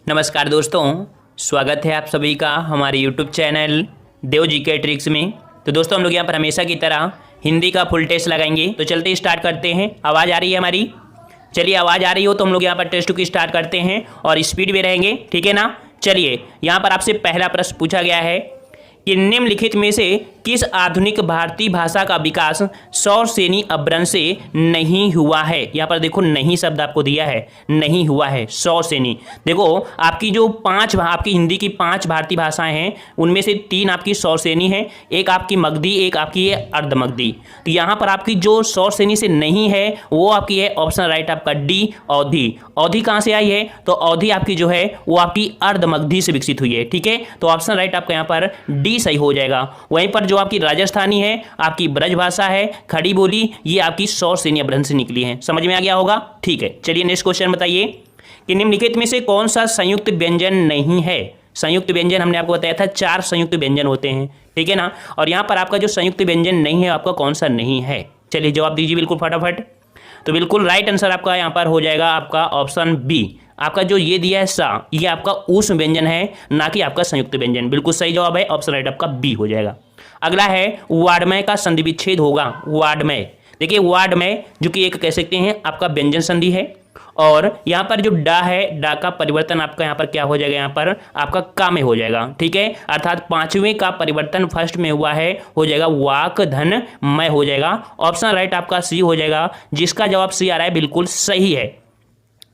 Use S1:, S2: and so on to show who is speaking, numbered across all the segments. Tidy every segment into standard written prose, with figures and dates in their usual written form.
S1: नमस्कार दोस्तों, स्वागत है आप सभी का हमारे यूट्यूब चैनल देव जी के ट्रिक्स में। तो दोस्तों हम लोग यहाँ पर हमेशा की तरह हिंदी का फुल टेस्ट लगाएंगे। तो चलते स्टार्ट करते हैं। आवाज़ आ रही है हमारी? चलिए, आवाज़ आ रही हो तो हम लोग यहाँ पर टेस्ट की स्टार्ट करते हैं और स्पीड में रहेंगे, ठीक है ना। चलिए, यहाँ पर आपसे पहला प्रश्न पूछा गया है कि निम्नलिखित में से किस आधुनिक भारतीय भाषा का विकास सौर श्रेणी अभ्रंश से नहीं हुआ है। यहाँ पर देखो नहीं शब्द आपको दिया है, नहीं हुआ है सौर श्रेणी। देखो आपकी जो आपकी हिंदी की 5 भारतीय भाषाएं हैं उनमें से 3 आपकी सौर श्रेणी है, एक आपकी मगधी, एक आपकी है अर्धमगधी। तो यहाँ पर आपकी जो सौर श्रेणी से नहीं है वो आपकी है ऑप्शन राइट आपका डी, अवधि। अवधि कहाँ से आई है? तो अवधि आपकी जो है वो आपकी अर्धमगधी से विकसित हुई है, ठीक है। तो ऑप्शन राइट आपका यहाँ पर डी सही हो जाएगा। वहीं पर जो आपकी राजस्थानी है, आपकी ब्रज भाषा है, खड़ी बोली, ये आपकी सौर श्रेणी अभ्रंश से निकली है। समझ में आ गया होगा? ठीक है। चलिए नेक्स्ट क्वेश्चन बताइए कि निम्नलिखित में से कौन सा संयुक्त व्यंजन नहीं है। संयुक्त व्यंजन हमने आपको बताया था 4 संयुक्त व्यंजन होते हैं, ठीक है ना। और यहाँ पर आपका जो संयुक्त व्यंजन नहीं है आपका कौन सा नहीं है? चलिए जवाब दीजिए बिल्कुल फटाफट। तो बिल्कुल राइट आंसर आपका यहाँ पर हो जाएगा आपका ऑप्शन बी। आपका जो ये दिया है सा, ये आपका ऊष्म व्यंजन है, ना कि आपका संयुक्त व्यंजन। बिल्कुल सही जवाब है, ऑप्शन राइट आपका बी हो जाएगा। अगला है वाड्मय का संधि विच्छेद होगा। वाड्मय, देखिए वाड्मय जो कि एक कह सकते हैं आपका व्यंजन संधि है, और यहाँ पर जो डा है, डा का परिवर्तन आपका यहाँ पर क्या हो जाएगा? यहाँ पर आपका का में हो जाएगा, ठीक है। अर्थात 5वें का परिवर्तन फर्स्ट में हुआ है, हो जाएगा वाक धन मय हो जाएगा। ऑप्शन राइट आपका सी हो जाएगा, जिसका जवाब सी आ रहा है, बिल्कुल सही है।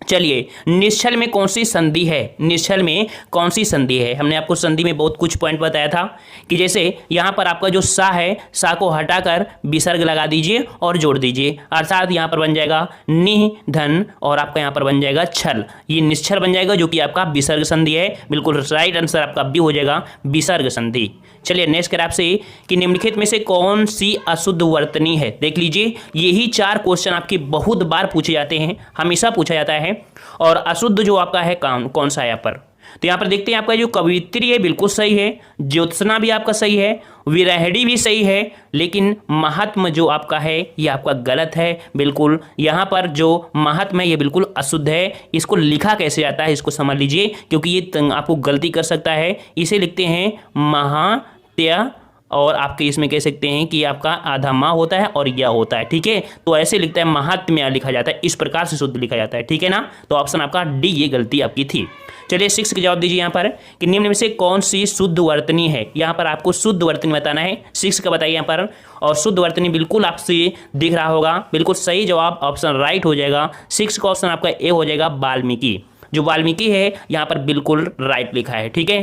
S1: चलिए, निश्चल में कौन सी संधि है? निश्चल में कौन सी संधि है? हमने आपको संधि में बहुत कुछ पॉइंट बताया था कि जैसे यहाँ पर आपका जो सा है, सा को हटाकर विसर्ग लगा दीजिए और जोड़ दीजिए, अर्थात यहाँ पर बन जाएगा नि धन और आपका यहाँ पर बन जाएगा छल। ये निश्चल बन जाएगा जो कि आपका विसर्ग संधि है। बिल्कुल राइट आंसर आपका बी हो जाएगा, विसर्ग संधि। चलिए नेक्स्ट कर आपसे कि निम्नलिखित में से कौन सी अशुद्ध वर्तनी है। देख लीजिए, यही 4 क्वेश्चन आपके बहुत बार पूछे जाते हैं, हमेशा पूछा जाता है। और अशुद्ध जो आपका है कौन सा है यहाँ पर? तो यहाँ पर देखते हैं आपका जो कवित्री है बिल्कुल सही है, ज्योत्सना भी आपका सही है, विरहड़ी भी सही है, लेकिन महात्म जो आपका है ये आपका गलत है। बिल्कुल यहाँ पर जो महात्म है ये बिल्कुल अशुद्ध है। इसको लिखा कैसे जाता है इसको समझ लीजिए, क्योंकि ये आपको गलती कर सकता है। इसे लिखते हैं महात्य, और आपके इसमें कह सकते हैं कि आपका आधा माँ होता है और या होता है, ठीक है। तो ऐसे लिखता है, महात्म्य लिखा जाता है, इस प्रकार से शुद्ध लिखा जाता है, ठीक है ना। तो ऑप्शन आपका डी, ये गलती आपकी थी। चलिए 6 का जवाब दीजिए यहाँ पर कि निम्न में से कौन सी शुद्ध वर्तनी है। यहाँ पर आपको शुद्ध वर्तनी बताना है। 6 का बताइए यहाँ पर, और शुद्ध वर्तनी बिल्कुल आपसे दिख रहा होगा, बिल्कुल सही जवाब ऑप्शन राइट हो जाएगा। 6 का ऑप्शन आपका ए हो जाएगा, वाल्मीकि। जो वाल्मीकि है यहाँ पर बिल्कुल राइट लिखा है, ठीक है।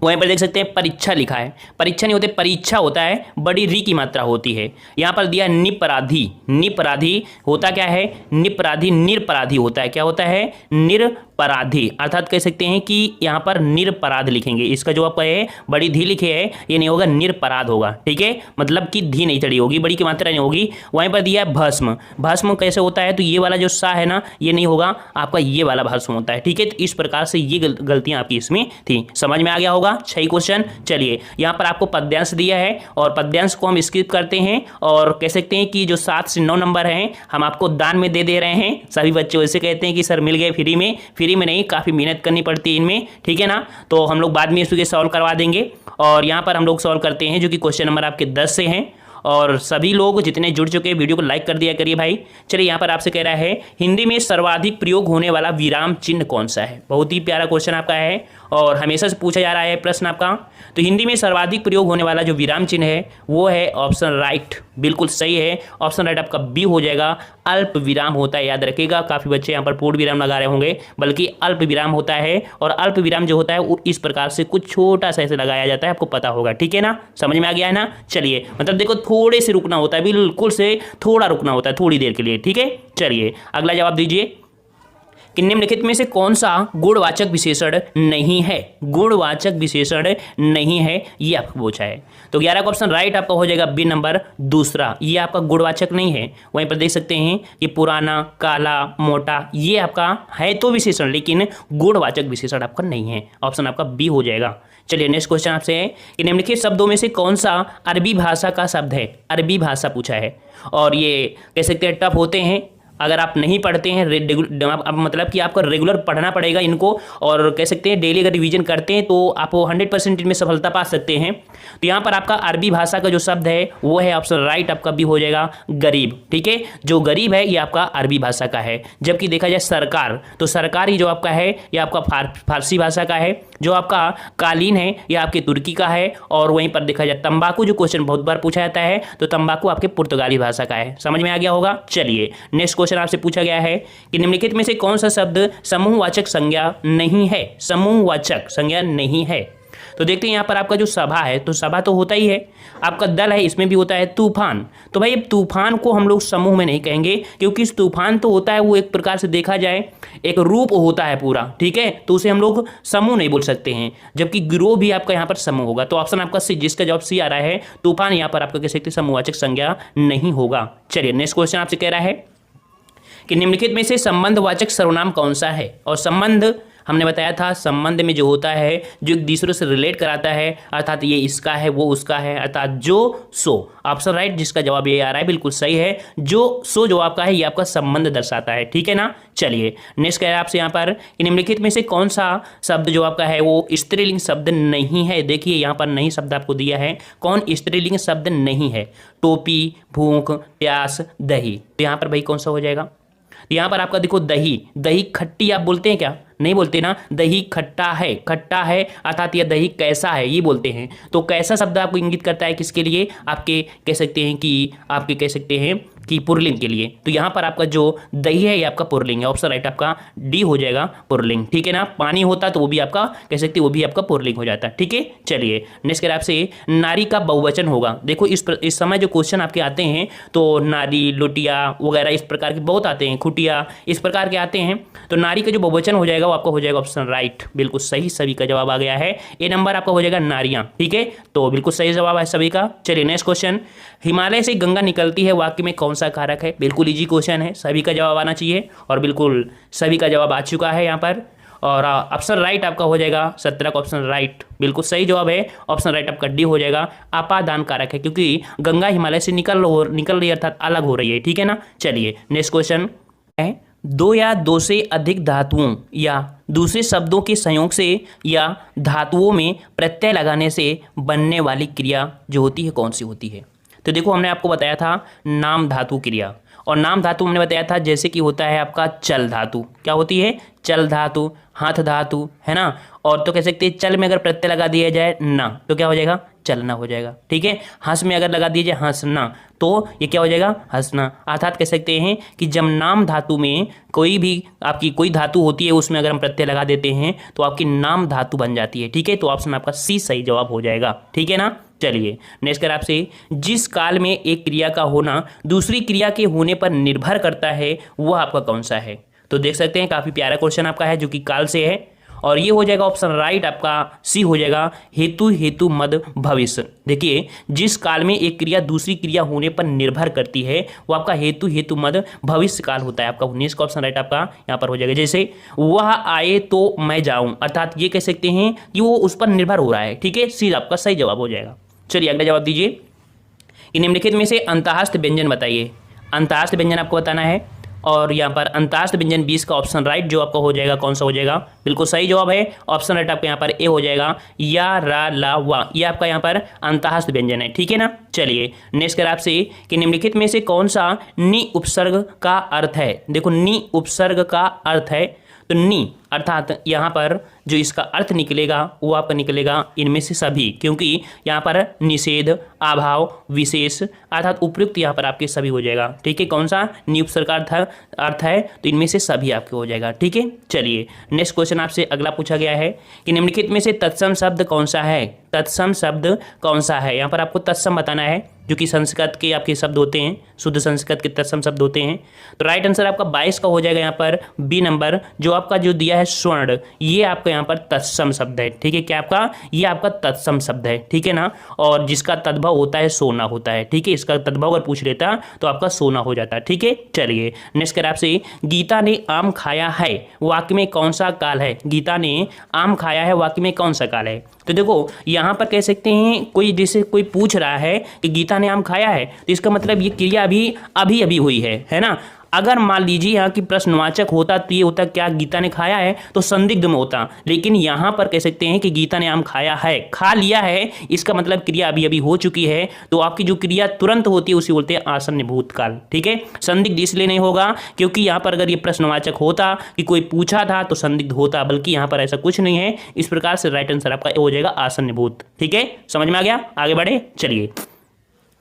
S1: वहीं पर देख सकते हैं परीक्षा लिखा है, परीक्षा नहीं होते परीक्षा होता है, बड़ी री की मात्रा होती है। यहाँ पर दिया निपराधी। निपराधी होता क्या है? निपराधी निरपराधी होता है। क्या होता है? निरपराधी। अर्थात कह सकते हैं कि यहाँ पर निरपराध लिखेंगे। इसका जो आपका है बड़ी धी लिखे है, ये नहीं होगा, निरपराध होगा, ठीक है। मतलब कि धी नहीं चढ़ी होगी, बड़ी की मात्रा नहीं होगी। वहीं पर दिया है भस्म। भस्म कैसे होता है? तो ये वाला जो सा है ना, ये नहीं होगा, आपका ये वाला भस्म होता है, ठीक है। तो इस प्रकार से ये गलतियां आपकी इसमें थी। समझ में आ गया होगा? 6 क्वेश्चन। चलिए, यहाँ पर आपको पद्यांश दिया है और पद्यांश को हम स्किप करते हैं, और कह सकते हैं कि जो 7 से 9 नंबर हैं हम आपको दान में दे रहे हैं। सभी बच्चे ऐसे कहते हैं कि सर मिल गए फ्री में। फ्री में नहीं, काफ़ी मेहनत करनी पड़ती है इनमें, ठीक है ना। तो हम लोग बाद में इसको सॉल्व करवा देंगे। और यहाँ पर हम लोग सॉल्व करते हैं जो कि क्वेश्चन नंबर आपके 10 से हैं। और सभी लोग जितने जुड़ चुके हैं वीडियो को लाइक कर दिया करिए भाई। चलिए, यहाँ पर आपसे कह रहा है हिंदी में सर्वाधिक प्रयोग होने वाला विराम चिन्ह कौन सा है। बहुत ही प्यारा क्वेश्चन आपका है और हमेशा से पूछा जा रहा है प्रश्न आपका। तो हिंदी में सर्वाधिक प्रयोग होने वाला जो विराम चिन्ह है वो है ऑप्शन राइट, बिल्कुल सही है। ऑप्शन राइट आपका बी हो जाएगा, अल्प विराम होता है। याद रखिएगा, काफ़ी बच्चे यहाँ पर पूर्ण विराम लगा रहे होंगे, बल्कि अल्प विराम होता है। और अल्प विराम जो होता है वो इस प्रकार से कुछ छोटा सा ऐसे लगाया जाता है, आपको पता होगा, ठीक है ना। समझ में आ गया है ना। चलिए, मतलब देखो थोड़े से रुकना होता है, बिल्कुल से थोड़ा रुकना होता है, थोड़ी देर के लिए, ठीक है। चलिए अगला जवाब दीजिए कि निम्नलिखित में से कौन सा गुणवाचक विशेषण नहीं है। गुणवाचक विशेषण नहीं है, ये आपको पूछा है। तो 11 का ऑप्शन राइट आपका हो जाएगा बी नंबर दूसरा, ये आपका गुणवाचक नहीं है। वहीं पर देख सकते हैं कि पुराना, काला, मोटा, ये आपका है तो विशेषण, लेकिन गुणवाचक विशेषण आपका नहीं है। ऑप्शन आपका बी हो जाएगा। चलिए नेक्स्ट क्वेश्चन आपसे है कि निम्नलिखित शब्दों में से कौन सा अरबी भाषा का शब्द है। अरबी भाषा पूछा है, और ये कह सकते हैं टफ होते हैं। अगर आप नहीं पढ़ते हैं मतलब कि आपको रेगुलर पढ़ना पड़ेगा इनको, और कह सकते हैं डेली अगर रिवीजन करते हैं तो आप 100% इनमें सफलता पा सकते हैं। तो यहाँ पर आपका अरबी भाषा का जो शब्द है वो है ऑप्शन राइट आपका भी हो जाएगा गरीब। ठीक है, जो गरीब है ये आपका अरबी भाषा का है। जबकि देखा जाए सरकार, तो सरकार ही जो आपका है ये आपका फारसी भाषा का है। जो आपका कालीन है ये आपके तुर्की का है। और वहीं पर देखा जाए तंबाकू, जो क्वेश्चन बहुत बार पूछा जाता है, तो तंबाकू आपके पुर्तगाली भाषा का है। समझ में आ गया होगा। चलिए नेक्स्ट क्वेश्चन आपसे पूछा गया है कि निम्नलिखित में से कौन सा शब्द समूहवाचक संज्ञा नहीं है। समूहवाचक संज्ञा नहीं है। तो देखते हैं यहाँ पर आपका जो सभा है, तो सभा तो होता ही है। आपका दल है, इसमें भी होता है तूफान। तो भाई तूफान को हम लोग समूह में नहीं कहेंगे, क्योंकि इस तूफान तो होता है वो एक प्रकार से देखा जाए एक रूप होता है पूरा। ठीक है, तो उसे हम लोग समूह नहीं बोल सकते हैं। जबकि गिरोह भी आपका यहाँ पर समूह होगा। तो ऑप्शन आपका सी, जिसका जवाब सी आ रहा है, तूफान यहाँ पर आपका कह सकते समूहवाचक संज्ञा नहीं होगा। चलिए नेक्स्ट क्वेश्चन आपसे कह रहा है कि निम्नलिखित में से संबंधवाचक सर्वनाम कौन सा है। और संबंध हमने बताया था, संबंध में जो होता है जो एक दूसरे से रिलेट कराता है, अर्थात ये इसका है वो उसका है, अर्थात जो सो। ऑप्शन राइट, जिसका जवाब ये आ रहा है बिल्कुल सही है। जो सो जो आपका है ये आपका संबंध दर्शाता है। ठीक है ना। चलिए नेक्स्ट कह रहा है आपसे यहाँ पर कि निम्नलिखित में से कौन सा शब्द जो आपका है वो स्त्रीलिंग शब्द नहीं है। देखिए यहाँ पर नहीं शब्द आपको दिया है, कौन स्त्रीलिंग शब्द नहीं है। टोपी, भूख, प्यास, दही। तो यहाँ पर भाई कौन सा हो जाएगा। यहाँ पर आपका देखो दही, दही खट्टी आप बोलते हैं क्या, नहीं बोलते ना। दही खट्टा है, खट्टा है अर्थात यह दही कैसा है ये बोलते हैं। तो कैसा शब्द आपको इंगित करता है किसके लिए, आपके कह सकते हैं कि आपके कह सकते हैं कि पुरलिंग के लिए। तो यहाँ पर आपका जो दही है ये आपका पुरलिंग है। ऑप्शन राइट आपका डी हो जाएगा पुरलिंग। ठीक है ना। पानी होता तो वो भी आपका कह सकते हैं वो भी आपका पुरलिंग हो जाता है। ठीक है। चलिए नेक्स्ट करें आपसे, नारी का बहुवचन होगा। देखो इस समय जो क्वेश्चन आपके आते हैं तो नारी, लुटिया वगैरह इस प्रकार के बहुत आते हैं, खुटिया इस प्रकार के आते हैं। तो नारी का जो बहुवचन हो जाएगा वो आपका हो जाएगा ऑप्शन राइट, बिल्कुल सही। सभी का जवाब आ गया है। ए नंबर आपका हो जाएगा नारियां। ठीक है, तो बिल्कुल सही जवाब है सभी का। चलिए नेक्स्ट क्वेश्चन, हिमालय से गंगा निकलती है वाक्य में कौन सा कारक है। बिल्कुल इजी क्वेश्चन है, सभी का जवाब आना चाहिए और बिल्कुल सभी का जवाब आ चुका है यहाँ पर। और ऑप्शन राइट आपका हो जाएगा 17 का ऑप्शन राइट, बिल्कुल सही जवाब है। ऑप्शन राइट आपका डी हो जाएगा, अपादान कारक है, क्योंकि गंगा हिमालय से निकल रही है अर्थात अलग हो रही है। ठीक है ना। चलिए नेक्स्ट क्वेश्चन है, दो या दो से अधिक धातुओं या दूसरे शब्दों के संयोग से या धातुओं में प्रत्यय लगाने से बनने वाली क्रिया जो होती है कौन सी होती है। तो देखो हमने आपको बताया था नाम धातु क्रिया, और नाम धातु हमने बताया था जैसे कि होता है आपका चल धातु। क्या होती है, चल धातु, हाथ धातु, है ना। और तो कह सकते हैं चल में अगर प्रत्यय लगा दिया जाए ना तो क्या हो जाएगा, चलना हो जाएगा। ठीक है। हंस में अगर लगा दिया जाए हंसना तो ये क्या हो जाएगा, हंसना। अर्थात कह सकते हैं कि जब नाम धातु में कोई भी आपकी कोई धातु होती है उसमें अगर हम प्रत्यय लगा देते हैं तो आपकी नाम धातु बन जाती है। ठीक है, तो ऑप्शन आपका सी सही जवाब हो जाएगा। ठीक है ना। चलिए नेक्स्ट कर आपसे, जिस काल में एक क्रिया का होना दूसरी क्रिया के होने पर निर्भर करता है वह आपका कौन सा है। तो देख सकते हैं काफी प्यारा क्वेश्चन आपका है जो कि काल से है, और ये हो जाएगा ऑप्शन राइट आपका सी हो जाएगा, हेतु हेतु मद भविष्य। देखिए जिस काल में एक क्रिया दूसरी क्रिया होने पर निर्भर करती है वो आपका हेतु हेतु मद भविष्य काल होता है आपका। 19 का ऑप्शन राइट आपका यहाँ पर हो जाएगा। जैसे वह आए तो मैं जाऊं, अर्थात ये कह सकते हैं कि वो उस पर निर्भर हो रहा है। ठीक है, सी आपका सही जवाब हो जाएगा। चलिए अगला जवाब दीजिए कि निम्नलिखित में से अंतःस्थ व्यंजन बताइए। अंतःस्थ व्यंजन आपको बताना है, और यहाँ पर अंतःस्थ व्यंजन 20 का ऑप्शन राइट जो आपका हो जाएगा कौन सा हो जाएगा, बिल्कुल सही जवाब है। ऑप्शन राइट आपका यहाँ पर ए हो जाएगा, या रा ला वा, ये आपका यहाँ पर अंतःस्थ व्यंजन है। ठीक है ना। चलिए नेक्स्ट कर आपसे कि निम्नलिखित में से कौन सा नि उपसर्ग का अर्थ है। देखो नि उपसर्ग का अर्थ है, तो नि अर्थात यहाँ पर जो इसका अर्थ निकलेगा वो आपका निकलेगा इनमें से सभी, क्योंकि यहाँ पर निषेध, अभाव, विशेष अर्थात उपयुक्त यहाँ पर आपके सभी हो जाएगा। ठीक है, कौन सा नि उपसर्ग का अर्थ है तो इनमें से सभी आपके हो जाएगा। ठीक है। चलिए नेक्स्ट क्वेश्चन आपसे अगला पूछा गया है कि निम्नलिखित में से तत्सम शब्द कौन सा है। तत्सम शब्द कौन सा है, यहाँ पर आपको तत्सम बताना है, जो कि संस्कृत के आपके शब्द होते हैं, शुद्ध संस्कृत के तत्सम शब्द होते हैं। तो राइट आंसर आपका 22 का हो जाएगा यहाँ पर बी नंबर, जो आपका जो दिया है स्वर्ण, ये आपका यहाँ पर तत्सम शब्द है। ठीक है, क्या आपका ये आपका तत्सम शब्द है। ठीक है ना। और जिसका तद्भव होता है सोना होता है। ठीक है, इसका तद्भव अगर पूछ लेता तो आपका सोना हो जाता है। ठीक है। चलिए नेक्स्ट कर आपसे, गीता ने आम खाया है वाक्य में कौन सा काल है। गीता ने आम खाया है वाक्य में कौन सा काल है। तो देखो यहाँ पर कह सकते हैं कोई जैसे कोई पूछ रहा है कि गीता ने आम खाया है तो इसका मतलब ये क्रिया अभी अभी हुई है ना। अगर मान लीजिए यहाँ की प्रश्नवाचक होता तो ये होता क्या गीता ने खाया है, तो संदिग्ध में होता, लेकिन यहाँ पर कह सकते हैं कि गीता ने आम खाया है, खा लिया है, इसका मतलब क्रिया अभी अभी हो चुकी है, तो आपकी जो क्रिया तुरंत होती है उसे बोलते हैं आसन्न भूतकाल। ठीक है, संदिग्ध इसलिए नहीं होगा क्योंकि यहाँ पर अगर ये प्रश्नवाचक होता कि कोई पूछा था तो संदिग्ध होता, बल्कि यहाँ पर ऐसा कुछ नहीं है। इस प्रकार से राइट आंसर आपका हो जाएगा आसन्न भूत। ठीक है, समझ में आ गया? आगे बढ़े, चलिए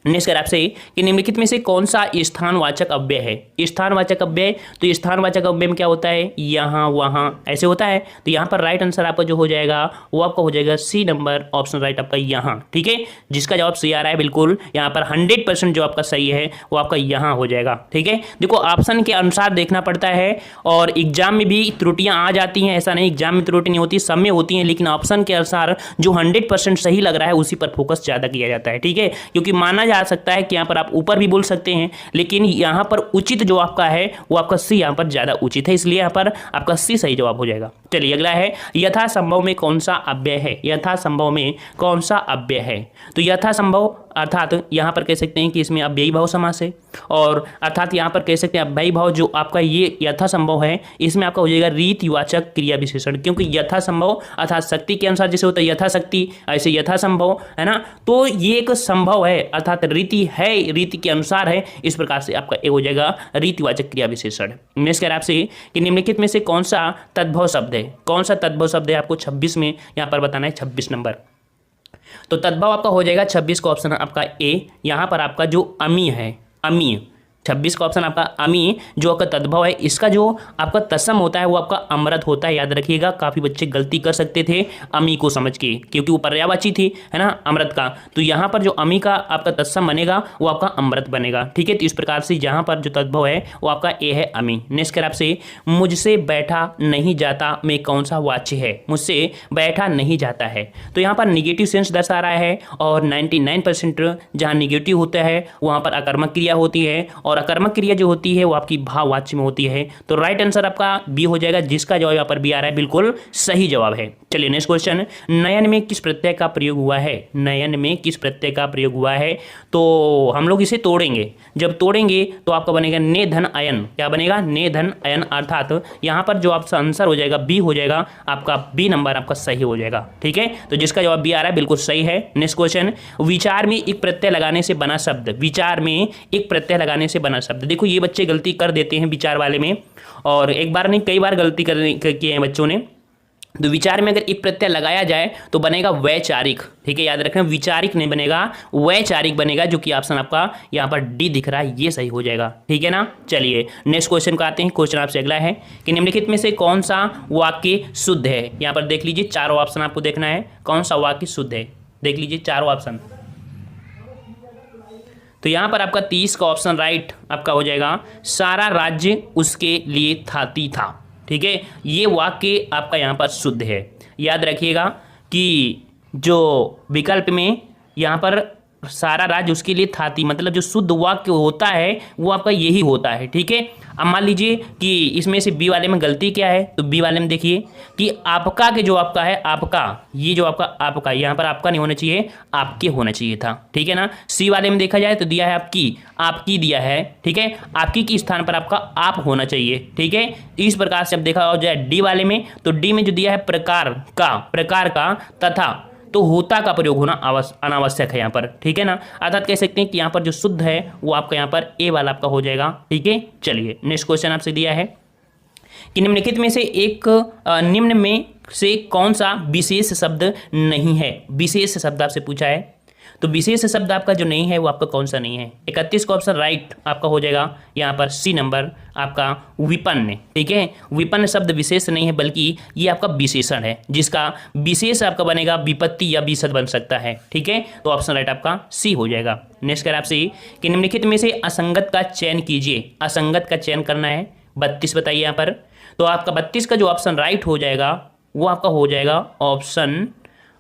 S1: नेक्स्ट कर आपसे कि निम्नलिखित में से कौन सा स्थानवाचक अव्यय है? स्थानवाचक अव्यय, तो स्थानवाचक अव्यय में क्या होता है, यहाँ वहाँ ऐसे होता है, तो यहाँ पर राइट आंसर आपका जो हो जाएगा वो आपका हो जाएगा सी नंबर ऑप्शन राइट आपका यहाँ। ठीक है, जिसका जवाब सही आ रहा है बिल्कुल यहाँ पर 100% जो आपका सही है वो आपका यहाँ हो जाएगा। ठीक है, देखो ऑप्शन के अनुसार देखना पड़ता है और एग्जाम में भी त्रुटियां आ जाती हैं, ऐसा नहीं एग्जाम में त्रुटि नहीं होती, सब में होती हैं, लेकिन ऑप्शन के अनुसार जो 100% सही लग रहा है उसी पर फोकस ज़्यादा किया जाता है। ठीक है, क्योंकि माना जा सकता है कि यहाँ पर आप ऊपर भी बोल सकते हैं, लेकिन यहाँ पर उचित जो आपका है वो आपका सी यहाँ पर ज्यादा उचित है, इसलिए यहाँ पर आपका सी सही जवाब हो जाएगा। चलिए अगला है यथासंभव में कौन सा अव्यय है? यथासंभव में कौन सा अव्यय है? तो यथासंभव अर्थात यहाँ पर कह सकते हैं कि इसमें अव्ययी भाव समास है, और अर्थात यहाँ पर कह सकते हैं अव्ययी भाव जो आपका ये यथासंभव है इसमें आपका हो जाएगा रीतिवाचक क्रिया विशेषण, क्योंकि यथासंभव अर्थात शक्ति के अनुसार जैसे होता है यथाशक्ति, ऐसे यथासंभव है ना, तो ये एक संभव है अर्थात रीति है, रीति के अनुसार है, इस प्रकार से आपका एक हो जाएगा रीतिवाचक क्रिया विशेषण। नेक्स्ट कह आपसे कि निम्नलिखित में से कौन सा तद्भव शब्द है? कौन सा तद्भव शब्द है आपको 26 में यहाँ पर बताना है, 26 नंबर। तो तद्भव आपका हो जाएगा 26 का ऑप्शन आपका ए, यहाँ पर आपका जो अमी है, अमी 26 का ऑप्शन आपका अमी जो आपका तद्भव है, इसका जो आपका तत्सम होता है वो आपका अमृत होता है। याद रखिएगा, काफ़ी बच्चे गलती कर सकते थे अमी को समझ के, क्योंकि वो पर्यायवाची थी है ना अमृत का, तो यहाँ पर जो अमी का आपका तत्सम बनेगा वो आपका अमृत बनेगा। ठीक है, तो इस प्रकार से यहाँ पर जो तद्भव है वो आपका ए है अमी। नेक्स्ट कर आपसे मुझसे बैठा नहीं जाता में कौन सा वाच्य है? मुझसे बैठा नहीं जाता है, तो यहाँ पर निगेटिव सेंस दर्शा रहा है, और 99% जहाँ निगेटिव होता है वहाँ पर अकर्मक क्रिया होती है, और अकर्मक क्रिया जो होती है वो आपकी भाववाच्य में होती है। तो राइट आंसर आपका बी हो जाएगा, जिसका जवाब यहाँ पर बी आ रहा है, बिल्कुल सही जवाब है। चलिए नेक्स्ट क्वेश्चन, नयन में किस प्रत्यय का प्रयोग हुआ है? नयन में किस प्रत्यय का प्रयोग हुआ है? तो हम लोग इसे तोड़ेंगे, जब तोड़ेंगे तो आपका बनेगा ने धन अयन। क्या बनेगा? ने धन अयन, अर्थात यहाँ पर जो आपका आंसर हो जाएगा बी हो जाएगा, आपका बी नंबर आपका सही हो जाएगा। ठीक है, तो जिसका जवाब बी आ रहा है बिल्कुल सही है। नेक्स्ट क्वेश्चन, विचार में एक प्रत्यय लगाने से बना शब्द। विचार में एक प्रत्यय लगाने से बना शब्द। देखो ये बच्चे गलती कर देते हैं विचार वाले में, और एक बार नहीं कई बार गलती किए हैं बच्चों ने। तो विचार में अगर एक प्रत्यय लगाया जाए तो बनेगा वैचारिक। ठीक है, याद रखना विचारिक नहीं बनेगा, वैचारिक बनेगा, जो कि ऑप्शन आपका यहाँ पर डी दिख रहा है, ये सही हो जाएगा। ठीक है ना, चलिए नेक्स्ट क्वेश्चन को आते हैं। क्वेश्चन आपसे अगला है कि निम्नलिखित में से कौन सा वाक्य शुद्ध है? यहाँ पर देख लीजिए, चारों ऑप्शन आपको देखना है, कौन सा वाक्य शुद्ध है, देख लीजिए चारों ऑप्शन। तो यहाँ पर आपका 30 का ऑप्शन राइट आपका हो जाएगा, सारा राज्य उसके लिए थाती था। ठीक है, ये वाक्य आपका यहाँ पर शुद्ध है। याद रखिएगा कि जो विकल्प में यहाँ पर सारा राज्य उसके लिए थाती, मतलब जो शुद्ध वाक्य होता है वो आपका यही होता है। ठीक है, अब मान लीजिए कि इसमें से बी वाले में गलती क्या है, तो बी वाले में देखिए कि आपका के जो आपका है, आपका ये जो आपका यहाँ पर आपका नहीं होना चाहिए, आपके होना चाहिए था। ठीक है ना, सी वाले में देखा जाए तो दिया है आपकी दिया है। ठीक है, आपकी के स्थान पर आपका आप होना चाहिए। ठीक है, इस प्रकार से अब देखा जाए डी वाले में, तो डी में जो दिया है प्रकार का तथा, तो होता का प्रयोग होना अनावश्यक है यहाँ पर। ठीक है ना, अर्थात कह सकते हैं कि यहाँ पर जो शुद्ध है वो आपका यहाँ पर ए वाला आपका हो जाएगा। ठीक है, चलिए नेक्स्ट क्वेश्चन आपसे दिया है कि निम्नलिखित में से एक निम्न में से कौन सा विशेष शब्द नहीं है? विशेष शब्द आपसे पूछा है, तो विशेष शब्द आपका जो नहीं है वो आपका कौन सा नहीं है? 31 का ऑप्शन राइट आपका हो जाएगा यहाँ पर सी नंबर आपका विपन्न। ठीक है, विपन्न शब्द विशेष नहीं है, बल्कि ये आपका विशेषण है, जिसका विशेष आपका बनेगा विपत्ति या विशद बन सकता है। ठीक है, तो ऑप्शन राइट आपका सी हो जाएगा। नेक्स्ट कर आपसे कि निम्नलिखित में से असंगत का चयन कीजिए। असंगत का चयन करना है, 32 बताइए यहाँ पर। तो आपका 32 का जो ऑप्शन राइट हो जाएगा वो आपका हो जाएगा ऑप्शन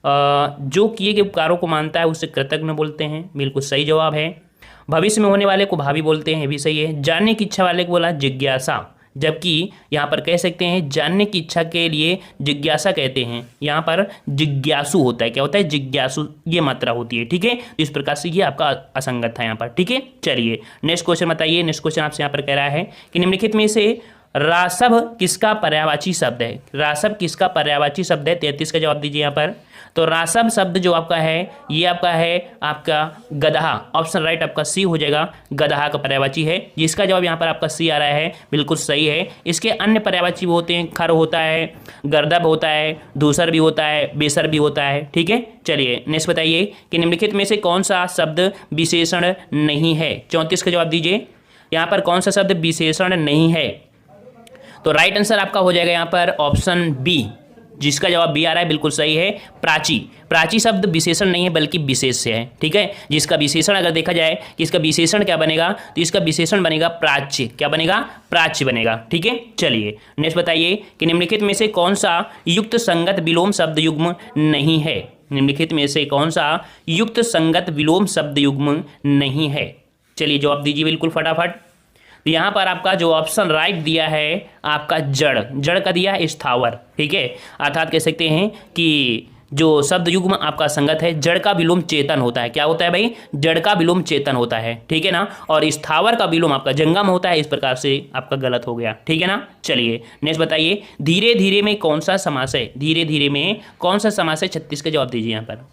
S1: जो किए गए उपकारों को मानता है उसे कृतज्ञ बोलते हैं, बिल्कुल सही जवाब है। भविष्य में होने वाले को भावी बोलते हैं, भी सही है। जानने की इच्छा वाले को बोला जिज्ञासा, जबकि यहाँ पर कह सकते हैं जानने की इच्छा के लिए जिज्ञासा कहते हैं। यहाँ पर जिज्ञासु होता है, क्या होता है, जिज्ञासु, ये मात्रा होती है। ठीक है, इस प्रकार से ये आपका असंगत था यहाँ पर। ठीक है, चलिए नेक्स्ट क्वेश्चन बताइए। नेक्स्ट क्वेश्चन आपसे यहाँ पर कह रहा है कि निम्नलिखित में से रासव किसका पर्यायवाची शब्द है। रासव किसका पर्यायवाची शब्द है, 33 का जवाब दीजिए यहाँ पर। तो रासव शब्द जो आपका है ये आपका है आपका गदहा। ऑप्शन राइट आपका सी हो जाएगा, गदहा का पर्यायवाची है, जिसका जवाब यहाँ पर आपका सी आ रहा है, बिल्कुल सही है। इसके अन्य पर्यायवाची भी होते हैं, खर होता है, गर्दभ होता है, धूसर भी होता है, बेसर भी होता है। ठीक है, चलिए नेक्स्ट बताइए कि निम्नलिखित में से कौन सा शब्द विशेषण नहीं है। 34 का जवाब दीजिए, यहाँ पर कौन सा शब्द विशेषण नहीं है। तो राइट आंसर आपका हो जाएगा यहाँ पर ऑप्शन बी, जिसका जवाब बी आ रहा है, बिल्कुल सही है, प्राची। प्राची शब्द विशेषण नहीं है बल्कि विशेष्य है। ठीक है, जिसका विशेषण अगर देखा जाए कि इसका विशेषण क्या बनेगा, तो इसका विशेषण बनेगा प्राच्य। क्या बनेगा, प्राच्य बनेगा। ठीक है, चलिए नेक्स्ट बताइए कि निम्नलिखित में से कौन सा युक्त संगत विलोम शब्द युग्म नहीं है। निम्नलिखित में से कौन सा युक्त संगत विलोम शब्द युग्म नहीं है। चलिए जवाब दीजिए बिल्कुल फटाफट। तो यहाँ पर आपका जो ऑप्शन राइट दिया है आपका जड़, जड़ का दिया है स्थावर। ठीक है, अर्थात कह सकते हैं कि जो शब्द युग्म आपका संगत है, जड़ का विलोम चेतन होता है। क्या होता है भाई, जड़ का विलोम चेतन होता है। ठीक है ना, और स्थावर का विलोम आपका जंगम होता है। इस प्रकार से आपका गलत हो गया। ठीक है ना, चलिए नेक्स्ट बताइए धीरे धीरे में कौन सा समास है। धीरे धीरे में कौन सा समास है, 36 का जवाब दीजिए यहाँ पर।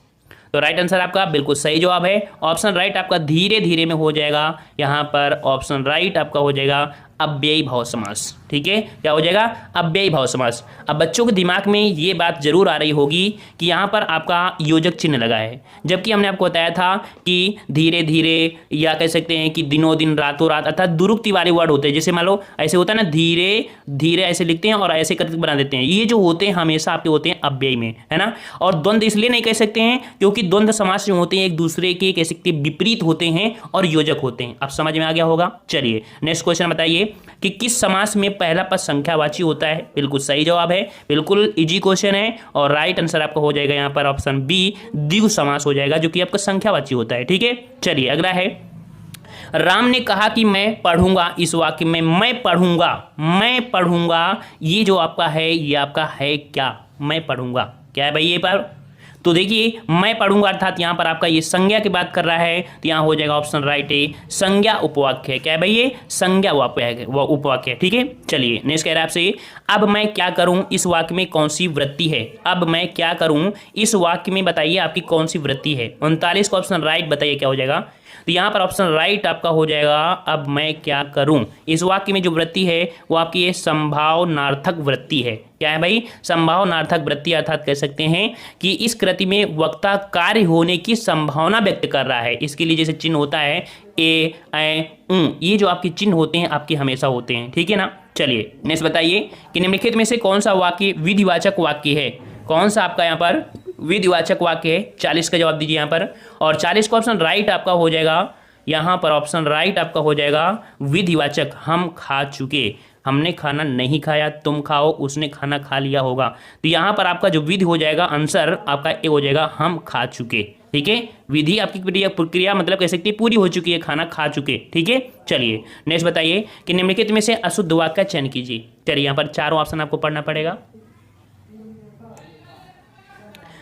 S1: तो राइट आंसर आपका बिल्कुल सही जवाब है, ऑप्शन राइट आपका धीरे धीरे में हो जाएगा। यहाँ पर ऑप्शन राइट आपका हो जाएगा अव्ययी भाव समास। ठीक है, क्या हो जाएगा, अव्ययी भाव समास। अब बच्चों के दिमाग में ये बात जरूर आ रही होगी कि यहाँ पर आपका योजक चिन्ह लगा है, जबकि हमने आपको बताया था कि धीरे धीरे या कह सकते हैं कि दिनों दिन रातों रात, अर्थात दुरुक्ति वाले वर्ड होते हैं। जैसे मान लो ऐसे होता है ना, धीरे धीरे ऐसे लिखते हैं और ऐसे करके बना देते हैं। ये जो होते हैं हमेशा आपके होते हैं अव्ययी में, है ना। और द्वंद्व इसलिए नहीं कह सकते हैं क्योंकि द्वंद्व समास जो होते हैं एक दूसरे के कह सकते विपरीत होते हैं और योजक होते हैं। अब समझ में आ गया होगा। चलिए नेक्स्ट क्वेश्चन बताइए कि किस समास में पहला पद संख्यावाची होता है। बिल्कुल सही जवाब है, बिल्कुल इजी क्वेश्चन है और राइट आंसर आपका हो जाएगा यहाँ पर ऑप्शन बी, द्विगु समास हो जाएगा, जो कि आपका संख्यावाची होता है। ठीक है, चलिए अगला है राम ने कहा कि मैं पढ़ूंगा। इस वाक्य में मैं पढ़ूंगा ये जो आपका है ये आपका है क्या, मैं पढ़ूंगा, क्या है भाई ये पर। तो देखिए मैं पढ़ूंगा अर्थात यहाँ पर आपका ये संज्ञा की बात कर रहा है, तो यहाँ हो जाएगा ऑप्शन राइट है, संज्ञा उपवाक्य है। क्या है भाई ये, संज्ञा उपवाक्य है। ठीक है, चलिए नेक्स्ट कह रहा है आपसे अब मैं क्या करूं, इस वाक्य में कौन सी वृत्ति है। अब मैं क्या करूं इस वाक्य में बताइए आपकी कौन सी वृत्ति है। 39 का ऑप्शन राइट बताइए क्या हो जाएगा। तो यहाँ पर ऑप्शन राइट आपका हो जाएगा अब मैं क्या करूं। इस वाक्य में जो वृत्ति है वो आपकी ये संभावनार्थक वृत्ति है। क्या है भाई, संभावनार्थक वृत्ति, अर्थात कह सकते हैं कि इस कृति में वक्ता कार्य होने की संभावना व्यक्त कर रहा है। इसके लिए जैसे चिन्ह होता है ए, ये जो आपके चिन्ह होते हैं आपके हमेशा होते हैं। ठीक है ना, चलिए नेक्स्ट बताइए कि निम्नलिखित में से कौन सा वाक्य विधिवाचक वाक्य है। कौन सा आपका यहाँ पर विधिवाचक वाक्य है, 40 का जवाब दीजिए यहाँ पर। और 40 का ऑप्शन राइट आपका हो जाएगा यहाँ पर, ऑप्शन राइट आपका हो जाएगा विधिवाचक, हम खा चुके। हमने खाना नहीं खाया, तुम खाओ, उसने खाना खा लिया होगा। तो यहाँ पर आपका जो विधि हो जाएगा आंसर आपका ए हो जाएगा, हम खा चुके। ठीक है, विधि आपकी प्रक्रिया मतलब कह सकते पूरी हो चुकी है, खाना खा चुके। ठीक है, चलिए नेक्स्ट बताइए कि निम्नलिखित में से अशुद्ध वाक्य का चयन कीजिए। चलिए यहाँ पर चारों ऑप्शन आपको पढ़ना पड़ेगा।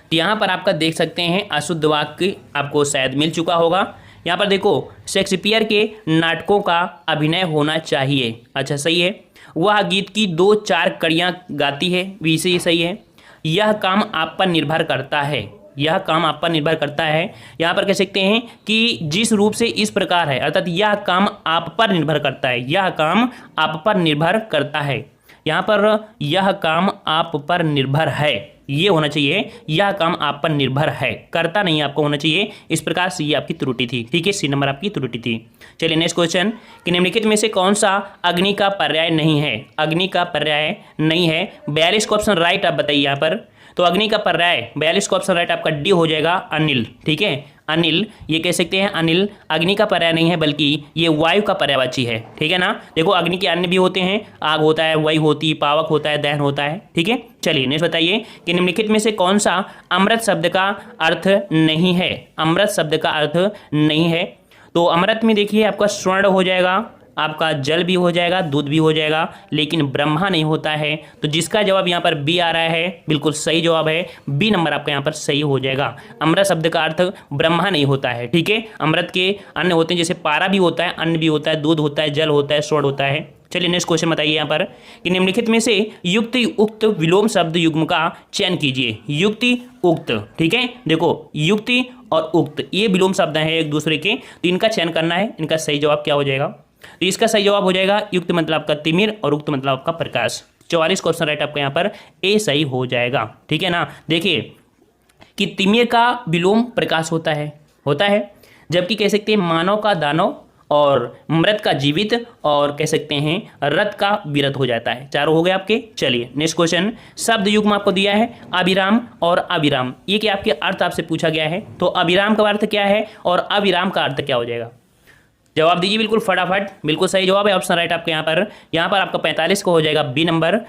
S1: तो यहाँ पर आपका देख सकते हैं अशुद्ध वाक्य आपको शायद मिल चुका होगा। यहाँ पर देखो शेक्सपियर के नाटकों का अभिनय होना चाहिए। अच्छा सही है, वह गीत की 2-4 कड़ियाँ गाती है, भी से सही है। यह काम आप पर निर्भर करता है, यह काम आप पर निर्भर करता है। यहाँ पर कह सकते हैं कि जिस रूप से इस प्रकार है, अर्थात यह काम आप पर निर्भर करता है, यह काम आप पर निर्भर करता है। यहाँ पर यह काम आप पर निर्भर है ये होना चाहिए, यह काम आप पर निर्भर है, करता नहीं आपको होना चाहिए। इस प्रकार से ये आपकी त्रुटि थी। ठीक है, सी नंबर आपकी त्रुटि थी। चलिए नेक्स्ट क्वेश्चन कि निम्नलिखित में से कौन सा अग्नि का पर्याय नहीं है। अग्नि का पर्याय नहीं है, 42 का ऑप्शन राइट आप बताइए यहाँ पर। तो अग्नि का पर्याय 42 का ऑप्शन राइट आपका डी हो जाएगा, अनिल। ठीक है, अनिल, ये कह सकते हैं अनिल अग्नि का पर्याय नहीं है बल्कि ये वायु का पर्यायवाची है। ठीक है ना, देखो अग्नि के अन्य भी होते हैं, आग होता है, वायु होती है, पावक होता है, दहन होता है। ठीक है, चलिए नेक्स्ट बताइए कि निम्नलिखित में से कौन सा अमृत शब्द का अर्थ नहीं है। अमृत शब्द का अर्थ नहीं है, तो अमृत में देखिए आपका स्वर्ण हो जाएगा, आपका जल भी हो जाएगा, दूध भी हो जाएगा, लेकिन ब्रह्मा नहीं होता है। तो जिसका जवाब यहाँ पर बी आ रहा है, बिल्कुल सही जवाब है, बी नंबर आपका यहाँ पर सही हो जाएगा। अमृत शब्द का अर्थ ब्रह्मा नहीं होता है, ठीक है। अमृत के अन्य होते हैं, जैसे पारा भी होता है, अन्न भी होता है, दूध होता है, जल होता है, स्वर्ण होता है। चलिए नेक्स्ट क्वेश्चन बताइए यहाँ पर कि निम्नलिखित में से युक्ति उक्त विलोम शब्द युग्म का चयन कीजिए। युक्ति उक्त, ठीक है, देखो युक्ति और उक्त ये विलोम शब्द हैं एक दूसरे के, तो इनका चयन करना है। इनका सही जवाब क्या हो जाएगा? तो इसका सही जवाब हो जाएगा युक्त मतलब आपका तिमिर और उक्त मतलब आपका प्रकाश। 44 क्वेश्चन राइट आपका यहाँ पर ए सही हो जाएगा, ठीक है ना। देखिए कि तिमिर का विलोम प्रकाश होता है, जबकि कह सकते हैं मानव का दानव और मृत का जीवित और कह सकते हैं रथ का विरत हो जाता है। चारों हो गए आपके। चलिए नेक्स्ट क्वेश्चन, शब्द युग्म आपको दिया है अभिराम और अविराम, ये कि आपके अर्थ आपसे पूछा गया है। तो अभिराम का अर्थ क्या है और अविराम का अर्थ क्या हो जाएगा? जवाब दीजिए बिल्कुल फटाफट। बिल्कुल सही जवाब है, ऑप्शन राइट आपके यहाँ पर आपका 45 का हो जाएगा बी नंबर।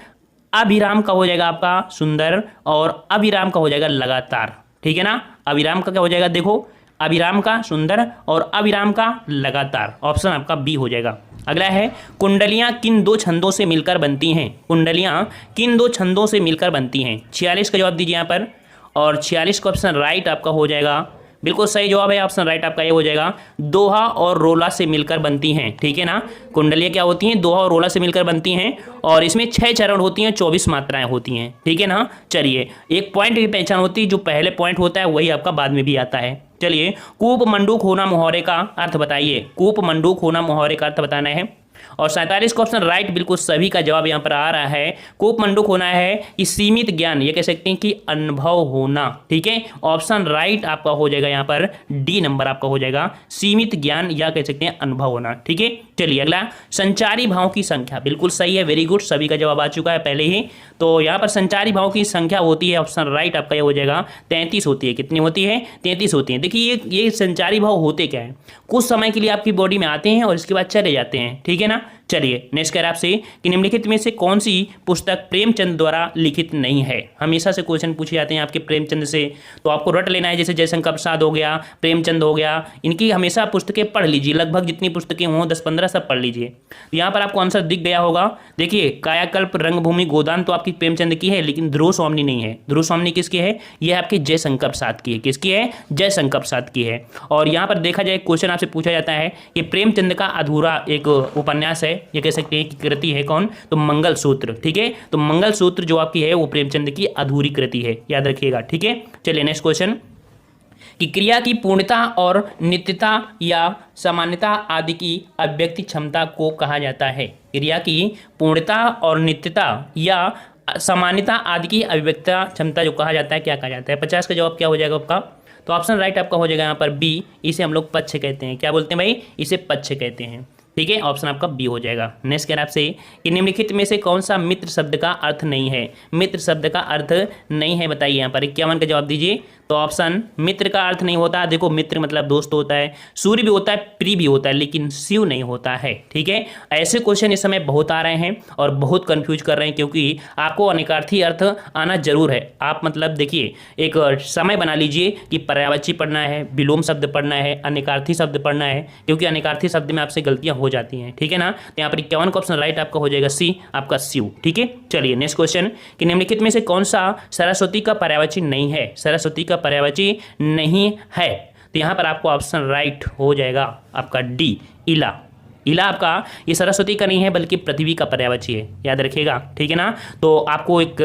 S1: अभिराम का हो जाएगा आपका सुंदर और अविराम का हो जाएगा लगातार, ठीक है ना। अभिराम का क्या हो जाएगा? देखो अभिराम का सुंदर और अविराम का लगातार, ऑप्शन आपका बी हो जाएगा। अगला है कुंडलियां किन दो छंदों से मिलकर बनती हैं? कुंडलियां किन दो छंदों से मिलकर बनती हैं? 46 का जवाब दीजिए यहाँ पर, और 46 का ऑप्शन राइट आपका हो जाएगा, बिल्कुल सही जवाब है, ऑप्शन राइट आपका ये हो जाएगा, दोहा और रोला से मिलकर बनती हैं, ठीक है ना। कुंडलियां क्या होती हैं? दोहा और रोला से मिलकर बनती हैं, और इसमें 6 चरण होती हैं, 24 मात्राएं होती हैं, ठीक है ना। चलिए एक पॉइंट की पहचान होती है, जो पहले पॉइंट होता है वही आपका बाद में भी आता है। चलिए कूप मंडूक होना मुहावरे का अर्थ बताइए। कूप मंडूक होना मुहावरे का अर्थ बताना है, और 47 का ऑप्शन राइट, बिल्कुल सभी का जवाब यहाँ पर आ रहा है। कूप मंडूक होना है कि सीमित ज्ञान, ये कह सकते हैं कि अनुभव होना, ठीक है। ऑप्शन राइट आपका हो जाएगा यहाँ पर डी नंबर आपका हो जाएगा, सीमित ज्ञान या कह सकते हैं अनुभव होना, ठीक है। चलिए अगला, संचारी भाव की संख्या, बिल्कुल सही है, वेरी गुड, सभी का जवाब आ चुका है पहले ही। तो यहाँ पर संचारी भाव की संख्या होती है, ऑप्शन राइट आपका ये हो जाएगा 33 होती है। कितनी होती है? 33 होती है। देखिए ये संचारी भाव होते क्या है? कुछ समय के लिए आपकी बॉडी में आते हैं और इसके बाद चले जाते हैं, ठीक है ना। चलिए नेक्स्ट कह रहा है आपसे कि निम्नलिखित में से कौन सी पुस्तक प्रेमचंद द्वारा लिखित नहीं है? हमेशा से क्वेश्चन पूछे जाते हैं आपके प्रेमचंद से, तो आपको रट लेना है। जैसे जयशंकर प्रसाद हो गया, प्रेमचंद हो गया, इनकी हमेशा पुस्तकें पढ़ लीजिए, लगभग जितनी पुस्तकें हों 10-15 सब पढ़ लीजिए। यहाँ पर आपको आंसर दिख गया होगा। देखिए कायाकल्प, रंगभूमि, गोदान तो आपकी प्रेमचंद की है, लेकिन ध्रुव स्वामिनी नहीं है। ध्रुव स्वामिनी किसकी है? यह आपके जयशंकर प्रसाद की है। किसकी है? जयशंकर प्रसाद की है। और यहाँ पर देखा जाए क्वेश्चन आपसे पूछा जाता है कि प्रेमचंद का अधूरा एक उपन्यास है, ये कह सकते हैं कि कृति है कौन? तो मंगलसूत्र, ठीक है। तो मंगलसूत्र जो आपकी है वो प्रेमचंद की अधूरी कृति है, याद रखिएगा, ठीक है। चलिए नेक्स्ट क्वेश्चन कि क्रिया की पूर्णता और नित्यता या सामान्यता आदि की अभिव्यक्ति क्षमता को कहा जाता है। क्रिया की पूर्णता और नित्यता या सामान्यता आदि की अभिव्यक्ति क्षमता जो कहा जाता है, क्या कहा जाता है? 50 का जवाब क्या हो जाएगा आपका? तो ऑप्शन राइट आपका हो जाएगा यहाँ पर बी, इसे हम लोग पक्ष कहते हैं। क्या बोलते हैं भाई? इसे पक्ष कहते हैं, ठीक है। ऑप्शन आपका बी हो जाएगा। नेक्स्ट कह रहा है आपसे कि निम्नलिखित में से कौन सा मित्र शब्द का अर्थ नहीं है? मित्र शब्द का अर्थ नहीं है बताइए यहाँ पर। 51 का जवाब दीजिए। तो ऑप्शन मित्र का अर्थ नहीं होता, देखो मित्र मतलब दोस्त होता है, सूर्य भी होता है, प्रिय भी होता है, लेकिन शिव नहीं होता है, ठीक है। ऐसे क्वेश्चन इस समय बहुत आ रहे हैं और बहुत कंफ्यूज कर रहे हैं, क्योंकि आपको अनेकार्थी अर्थ आना जरूर है। आप मतलब देखिए एक समय बना लीजिए कि पर्यायवाची पढ़ना है, विलोम शब्द पढ़ना है, अनेकार्थी शब्द पढ़ना है, क्योंकि अनेकार्थी शब्द में आपसे गलतियां हो जाती हैं, ठीक है ना। तो यहाँ पर 51 का ऑप्शन राइट आपका हो जाएगा सी, आपका शिव, ठीक है। चलिए नेक्स्ट क्वेश्चन कि निम्नलिखित में से कौन सा सरस्वती का पर्यायवाची नहीं है? सरस्वती का पर्यायवाची नहीं है, तो यहां पर आपको ऑप्शन राइट हो जाएगा आपका डी, इला। इला आपका ये सरस्वती का नहीं है, बल्कि पृथ्वी का पर्यायवाची है, याद रखिएगा, ठीक है ना। तो आपको एक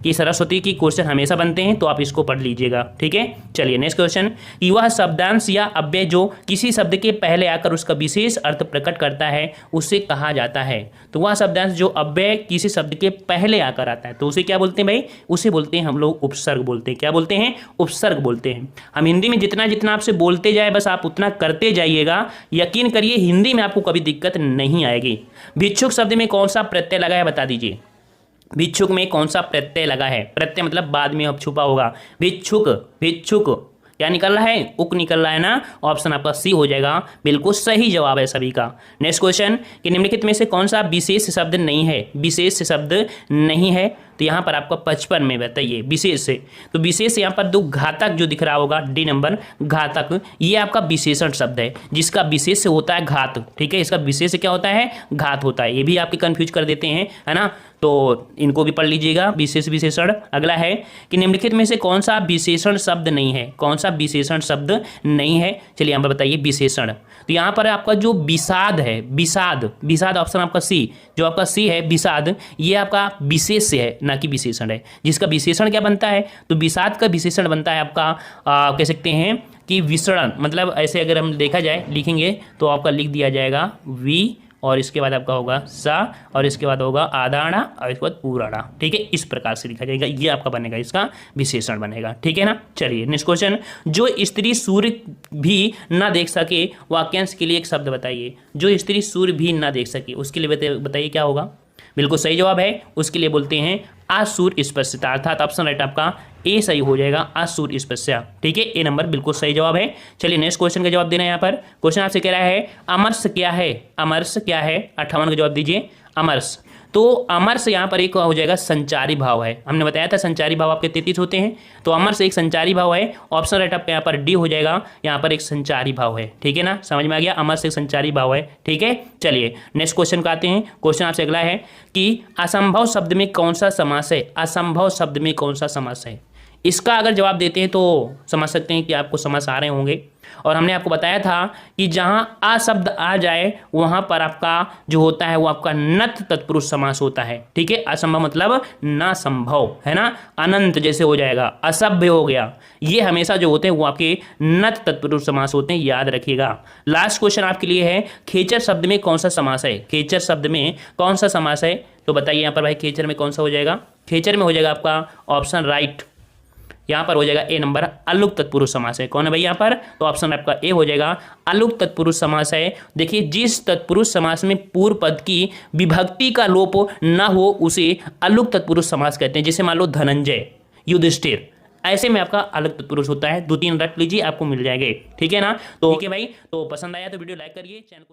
S1: कि सरस्वती की क्वेश्चन हमेशा बनते हैं, तो आप इसको पढ़ लीजिएगा, ठीक है। चलिए नेक्स्ट क्वेश्चन कि वह शब्दांश या अव्यय जो किसी शब्द के पहले आकर उसका विशेष अर्थ प्रकट करता है, उसे कहा जाता है। तो वह शब्दांश जो अव्यय किसी शब्द के पहले आकर आता है, तो उसे क्या बोलते हैं भाई? उसे बोलते हैं हम लोग उपसर्ग बोलते हैं। क्या बोलते हैं? उपसर्ग बोलते हैं। हम हिंदी में जितना जितना आपसे बोलते जाए, बस आप उतना करते जाइएगा, यकीन करिए हिंदी में आपको कभी दिक्कत नहीं आएगी। भिक्षुक शब्द में कौन सा प्रत्यय लगा है बता दीजिए। भिक्षुक में कौन सा प्रत्यय लगा है? प्रत्यय मतलब बाद में अब छुपा होगा। भिक्षुक, भिक्षुक क्या निकल रहा है, उक निकल रहा है ना। ऑप्शन आपका सी हो जाएगा, बिल्कुल सही जवाब है सभी का। नेक्स्ट क्वेश्चन कि निम्नलिखित में से कौन सा विशेष शब्द नहीं है, विशेष शब्द नहीं है। तो यहाँ पर आपको 55 में बताइए विशेष से। तो विशेष यहाँ पर दो घातक जो दिख रहा होगा डी नंबर घातक, ये आपका विशेषण शब्द है जिसका विशेष से होता है घात। ठीक है, इसका विशेष से क्या होता है, घात होता है। ये भी आपके कंफ्यूज कर देते हैं, है ना, तो इनको भी पढ़ लीजिएगा। विशेष विशेषण। अगला है कि निम्नलिखित में से कौन सा विशेषण शब्द नहीं है, कौन सा विशेषण शब्द नहीं है। चलिए यहाँ पर बताइए विशेषण। तो यहाँ पर आपका जो विषाद है, विषाद, विषाद ऑप्शन आपका सी, जो आपका सी है विषाद, ये आपका विशेष से है ना कि विशेषण है। जिसका विशेषण क्या बनता है, तो विषाद का विशेषण बनता है आपका कह सकते हैं कि विसरण, मतलब ऐसे अगर हम देखा जाए लिखेंगे तो आपका लिख दिया जाएगा वी और इसके बाद आपका होगा सा और इसके बाद होगा आधा आना और इसके बाद पूरा आना। ठीक है, इस प्रकार से लिखा जाएगा, ये आपका बनेगा, इसका विशेषण बनेगा। ठीक है ना। चलिए नेक्स्ट क्वेश्चन, जो स्त्री सूर्य भी ना देख सके वाक्यांश के लिए एक शब्द बताइए। जो स्त्री सूर्य भी ना देख सके उसके लिए बताइए क्या होगा। बिल्कुल सही जवाब है, उसके लिए बोलते हैं असूर्य स्पर्शता, अर्थात ऑप्शन राइट आपका ए सही हो जाएगा, असूर्य स्पर्शा। ठीक है, ए नंबर बिल्कुल सही जवाब है। चलिए नेक्स्ट क्वेश्चन का जवाब देना है। यहाँ पर क्वेश्चन आपसे कह रहा है अमरस क्या है, अमरस क्या है, 58 का जवाब दीजिए। अमरस, तो अमरस यहाँ पर एक हो जाएगा संचारी भाव है। हमने बताया था संचारी भाव आपके 33 होते हैं, तो अमरस एक संचारी भाव है। ऑप्शन राइट आपका यहाँ पर डी हो जाएगा, यहाँ पर एक संचारी भाव है। ठीक है ना, समझ में आ गया, अमरस एक संचारी भाव है। ठीक है, चलिए नेक्स्ट क्वेश्चन का आते हैं। क्वेश्चन आपसे अगला है कि असंभव शब्द में कौन सा समास है, असंभव शब्द में कौन सा समास है। इसका अगर जवाब देते हैं तो समझ सकते हैं कि आपको समझ आ रहे होंगे। और हमने आपको बताया था कि जहां आ शब्द आ जाए वहां पर आपका जो होता है वो आपका नत तत्पुरुष समास होता है। ठीक है, असंभव मतलब ना संभव, है ना, अनंत जैसे हो जाएगा, असभ्य हो गया, ये हमेशा जो होते हैं वो आपके नत तत्पुरुष समास होते हैं, याद रखिएगा। लास्ट क्वेश्चन आपके लिए है खेचर शब्द में कौन सा समास है, खेचर शब्द में कौन सा समास है। तो बताइए यहाँ पर भाई खेचर में कौन सा हो जाएगा। खेचर में हो जाएगा आपका ऑप्शन राइट, यहाँ पर हो जाएगा ए नंबर अलुक तत्पुरुष समास है। कौन है भाई यहाँ पर, तो ऑप्शन आपका ए हो जाएगा अलुक तत्पुरुष समास है। देखिए जिस तत्पुरुष समास में पूर्व पद की विभक्ति का लोप ना हो उसे अलुक तत्पुरुष समास कहते हैं। जैसे मान लो धनंजय, युधिष्ठिर, ऐसे में आपका अलग तत्पुरुष होता है। 2-3 रट लीजिए आपको मिल जाएंगे। ठीक है ना, तो ठीक है भाई, तो पसंद आया तो वीडियो लाइक करिए, चैनल को